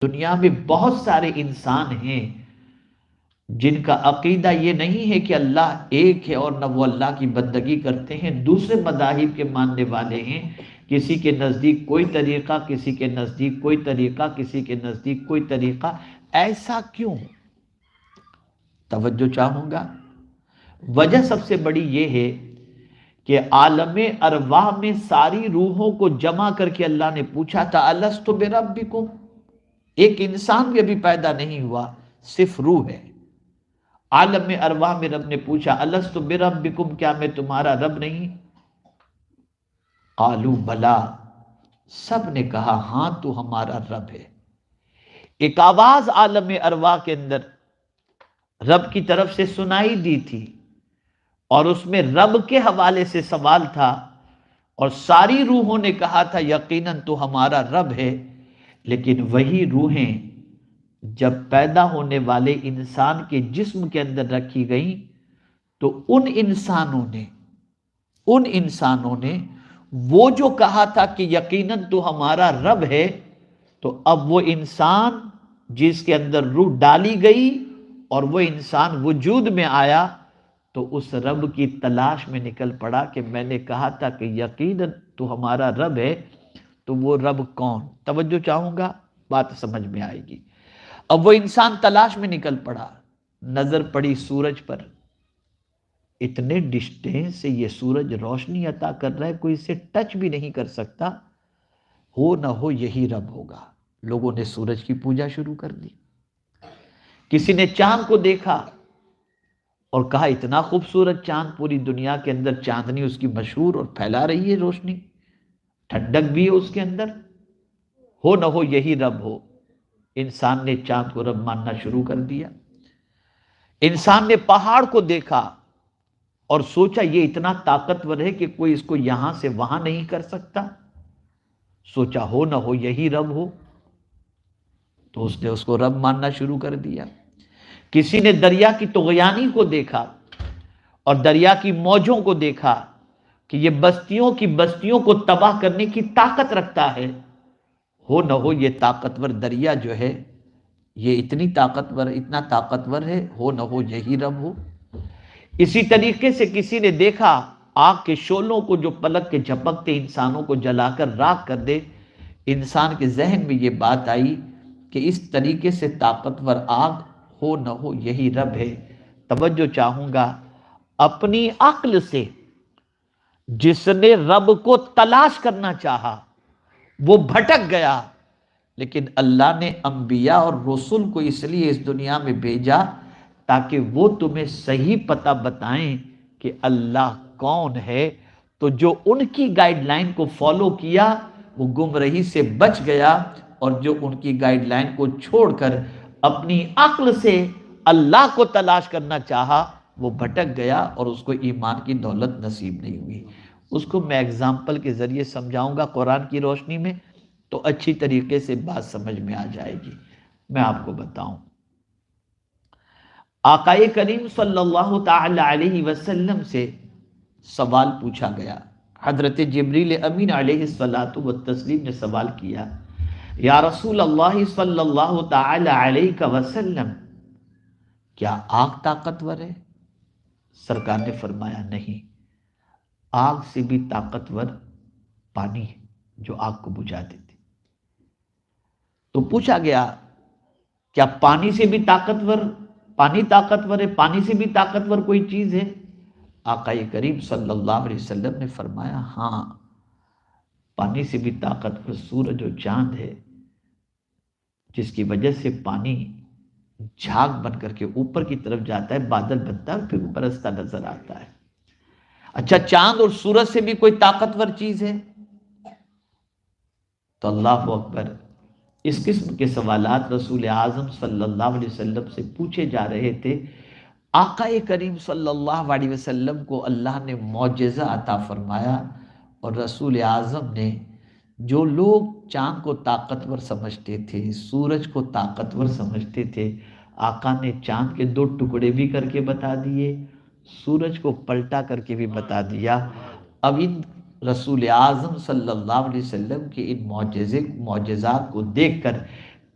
دنیا میں بہت سارے انسان ہیں جن کا عقیدہ یہ نہیں ہے کہ اللہ ایک ہے اور نہ وہ اللہ کی بندگی کرتے ہیں، دوسرے مذاہب کے ماننے والے ہیں، کسی کے نزدیک کوئی طریقہ، کسی کے نزدیک کوئی طریقہ، کسی کے نزدیک کوئی طریقہ۔ ایسا کیوں؟ توجہ چاہوں گا۔ وجہ سب سے بڑی یہ ہے کہ عالم ارواح میں ساری روحوں کو جمع کر کے اللہ نے پوچھا تھا الست بربکم، ایک انسان بھی ابھی پیدا نہیں ہوا، صرف روح ہے۔ عالم ارواح میں رب نے پوچھا الست بربکم، کیا میں تمہارا رب نہیں؟ قالوا بلا، سب نے کہا ہاں تو ہمارا رب ہے۔ ایک آواز عالم ارواح کے اندر رب کی طرف سے سنائی دی تھی، اور اس میں رب کے حوالے سے سوال تھا، اور ساری روحوں نے کہا تھا یقیناً تو ہمارا رب ہے۔ لیکن وہی روحیں جب پیدا ہونے والے انسان کے جسم کے اندر رکھی گئیں تو ان انسانوں نے وہ جو کہا تھا کہ یقیناً تو ہمارا رب ہے، تو اب وہ انسان جس کے اندر روح ڈالی گئی اور وہ انسان وجود میں آیا، تو اس رب کی تلاش میں نکل پڑا کہ میں نے کہا تھا کہ یقیناً تو ہمارا رب ہے، تو وہ رب کون؟ توجہ چاہوں گا، بات سمجھ میں آئے گی۔ اب وہ انسان تلاش میں نکل پڑا، نظر پڑی سورج پر، اتنے ڈسٹینس سے یہ سورج روشنی عطا کر رہا ہے، کوئی اسے ٹچ بھی نہیں کر سکتا، ہو نہ ہو یہی رب ہوگا۔ لوگوں نے سورج کی پوجا شروع کر دی۔ کسی نے چاند کو دیکھا اور کہا اتنا خوبصورت چاند، پوری دنیا کے اندر چاندنی اس کی مشہور اور پھیلا رہی ہے روشنی، ٹھنڈک بھی ہے اس کے اندر، ہو نہ ہو یہی رب ہو۔ انسان نے چاند کو رب ماننا شروع کر دیا۔ انسان نے پہاڑ کو دیکھا اور سوچا یہ اتنا طاقتور ہے کہ کوئی اس کو یہاں سے وہاں نہیں کر سکتا، سوچا ہو نہ ہو یہی رب ہو، تو اس نے اس کو رب ماننا شروع کر دیا۔ کسی نے دریا کی طغیانی کو دیکھا اور دریا کی موجوں کو دیکھا کہ یہ بستیوں کو تباہ کرنے کی طاقت رکھتا ہے، ہو نہ ہو یہ طاقتور دریا جو ہے یہ اتنا طاقتور ہے، ہو نہ ہو یہی رب ہو۔ اسی طریقے سے کسی نے دیکھا آگ کے شعلوں کو جو پلک کے جھپکتے انسانوں کو جلا کر راکھ کر دے، انسان کے ذہن میں یہ بات آئی کہ اس طریقے سے طاقتور آگ، ہو نہ ہو یہی رب ہے۔ توجہ چاہوں گا، اپنی عقل سے جس نے رب کو تلاش کرنا چاہا وہ بھٹک گیا، لیکن اللہ نے انبیاء اور رسول کو اس لیے اس دنیا میں بھیجا تاکہ وہ تمہیں صحیح پتہ بتائیں کہ اللہ کون ہے۔ تو جو ان کی گائیڈ لائن کو فالو کیا وہ گمراہی سے بچ گیا، اور جو ان کی گائیڈ لائن کو چھوڑ کر اپنی عقل سے اللہ کو تلاش کرنا چاہا وہ بھٹک گیا اور اس کو ایمان کی دولت نصیب نہیں ہوئی۔ اس کو میں اگزامپل کے ذریعے سمجھاؤں گا قرآن کی روشنی میں، تو اچھی طریقے سے بات سمجھ میں آ جائے گی۔ میں آپ کو بتاؤں، آقا کریم صلی اللہ تعالی علیہ وسلم سے سوال پوچھا گیا۔ حضرت جبریل امین علیہ الصلاۃ والتسلیم نے سوال کیا، یا رسول اللہ صلی اللہ تعالی علیہ وسلم، کیا آگ طاقتور ہے؟ سرکار نے فرمایا نہیں، آگ سے بھی طاقتور پانی ہے جو آگ کو بجھا دیتی۔ تو پوچھا گیا کیا پانی سے بھی پانی طاقتور ہے؟ پانی سے بھی طاقتور کوئی چیز ہے؟ آقا کریم صلی اللہ علیہ وسلم نے فرمایا ہاں، پانی سے بھی طاقتور سورج اور چاند ہے، جس کی وجہ سے پانی جھاگ بن کر کے اوپر کی طرف جاتا ہے، بادل بنتا ہے، پھر برستا نظر آتا ہے۔ اچھا، چاند اور سورج سے بھی کوئی طاقتور چیز ہے؟ تو اللہ اکبر، اس قسم کے سوالات رسول اعظم صلی اللہ علیہ وسلم سے پوچھے جا رہے تھے۔ آقا کریم صلی اللہ علیہ وسلم کو اللہ نے معجزہ عطا فرمایا، اور رسول اعظم نے، جو لوگ چاند کو طاقتور سمجھتے تھے، سورج کو طاقتور سمجھتے تھے، آقا نے چاند کے 2 ٹکڑے بھی کر کے بتا دیے، سورج کو پلٹا کر کے بھی بتا دیا۔ اب ان رسول اعظم صلی اللہ علیہ وسلم کے ان معجزات کو دیکھ کر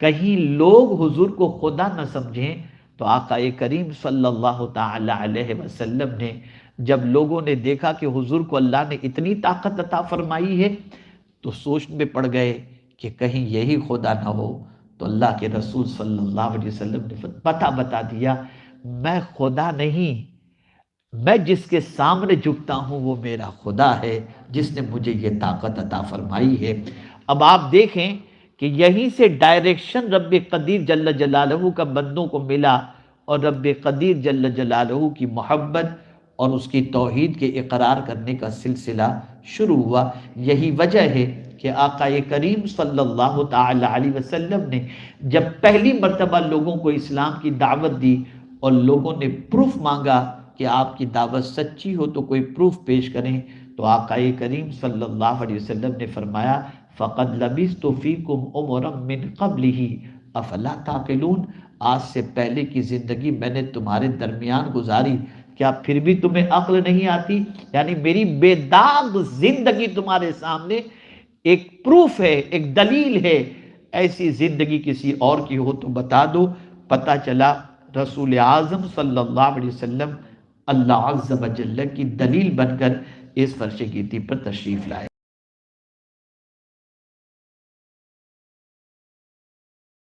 کہیں لوگ حضور کو خدا نہ سمجھیں، تو آقا کریم صلی اللہ تعالی علیہ وسلم نے جب لوگوں نے دیکھا کہ حضور کو اللہ نے اتنی طاقت عطا فرمائی ہے تو سوچ میں پڑ گئے کہ کہیں یہی خدا نہ ہو، تو اللہ کے رسول صلی اللہ علیہ وسلم نے بتا دیا، میں خدا نہیں، میں جس کے سامنے جھکتا ہوں وہ میرا خدا ہے جس نے مجھے یہ طاقت عطا فرمائی ہے۔ اب آپ دیکھیں کہ یہیں سے ڈائریکشن رب قدیر جل جلالہ کا بندوں کو ملا، اور رب قدیر جل جلالہ کی محبت اور اس کی توحید کے اقرار کرنے کا سلسلہ شروع ہوا۔ یہی وجہ ہے کہ آقا کریم صلی اللہ تعالی علیہ وسلم نے جب پہلی مرتبہ لوگوں کو اسلام کی دعوت دی اور لوگوں نے پروف مانگا کہ آپ کی دعوت سچی ہو تو کوئی پروف پیش کریں، تو آقا کریم صلی اللہ علیہ وسلم نے فرمایا فَقَدْ لَبِثْتُ فِيكُمْ عُمُرًا مِّن قَبْلِهِ أَفَلَا تَعْقِلُونَ، آج سے پہلے کی زندگی میں نے تمہارے درمیان گزاری، کیا پھر بھی تمہیں عقل نہیں آتی؟ یعنی میری بے داغ زندگی تمہارے سامنے ایک پروف ہے، ایک دلیل ہے، ایسی زندگی کسی اور کی ہو تو بتا دو۔ پتہ چلا رسول اعظم صلی اللہ علیہ وسلم اللہ عز و جل کی دلیل بن کر اس فرش گیتی پر تشریف لائے۔